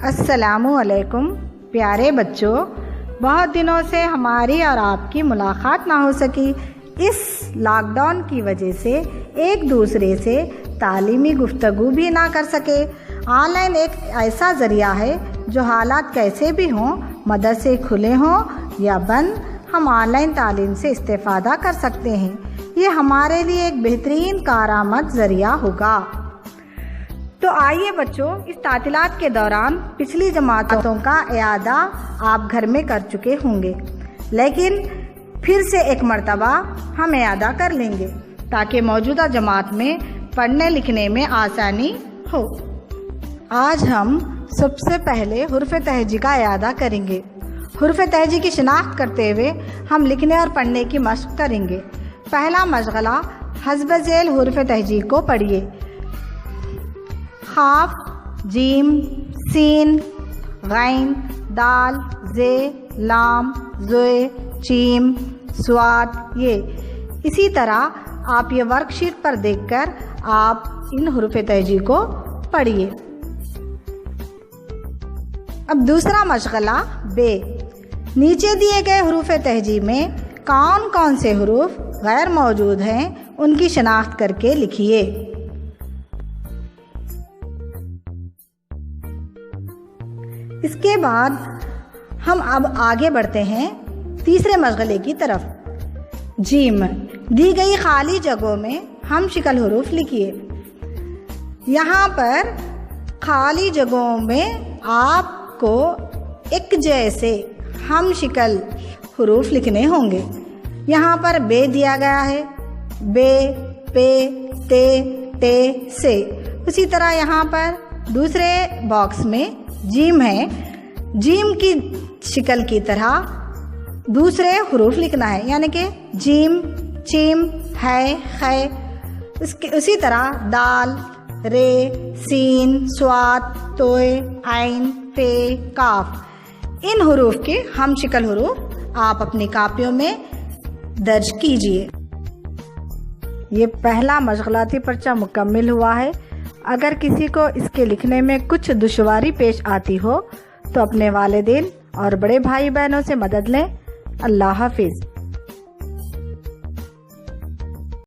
अस्सलामु अलैकुम प्यारे बच्चों, बहुत दिनों से हमारी और आपकी मुलाकात ना हो सकी। इस लॉकडाउन की वजह से एक दूसरे से तालीमी गुफ्तगू भी ना कर सके। ऑनलाइन एक ऐसा ज़रिया है जो हालात कैसे भी हों, मदरसे खुले हों या बंद, हम ऑनलाइन तालीम से इस्तेफ़ादा कर सकते हैं। ये हमारे लिए एक बेहतरीन कारआमद ज़रिया होगा। तो आइए बच्चों, इस तातीलात के दौरान पिछली जमातों का इयादा आप घर में कर चुके होंगे, लेकिन फिर से एक मर्तबा हम इयादा कर लेंगे ताकि मौजूदा जमात में पढ़ने लिखने में आसानी हो। आज हम सबसे पहले हुर्फ़ तहजी का इयादा करेंगे। हुर्फ़ तहजी की शिनाख्त करते हुए हम लिखने और पढ़ने की मशक़ करेंगे। पहला मशग़ला, हस्ब ज़ैल हुर्फ़ तहजी को पढ़िए। खाफ, जीम, सीन, गैन, दाल, जे, लाम, ज़ोए, चीम, स्वाद। ये इसी तरह आप ये वर्कशीट पर देखकर आप इन हुरूफ़ तहजी को पढ़िए। अब दूसरा मशग़ला बे। नीचे दिए गए हुरूफ़ तहजी में कौन कौन से हुरूफ गैर मौजूद हैं उनकी शनाख्त करके लिखिए। इसके बाद हम अब आगे बढ़ते हैं तीसरे मशग़ले की तरफ। जीम, दी गई खाली जगहों में हम शिकल हुरूफ लिखिए। यहाँ पर खाली जगहों में आपको एक जैसे हम शिकल हुरूफ लिखने होंगे। यहाँ पर बे दिया गया है, बे, पे, ते, टे, से। उसी तरह यहाँ पर दूसरे बॉक्स में जीम है। जीम की शिकल की तरह दूसरे हुरूफ लिखना है, यानी कि जीम, चीम, है, खै। उसी तरह दाल, रे, सीन, स्वाद, तोय, आइन, पे, काफ। इन हुरूफ के हम शिकल हुरूफ आप अपनी कापियों में दर्ज कीजिए। ये पहला मशग़लाती पर्चा मुकम्मिल हुआ है। अगर किसी को इसके लिखने में कुछ दुश्वारी पेश आती हो तो अपने वालिदैन और बड़े भाई बहनों से मदद लें। अल्लाह हाफिज़।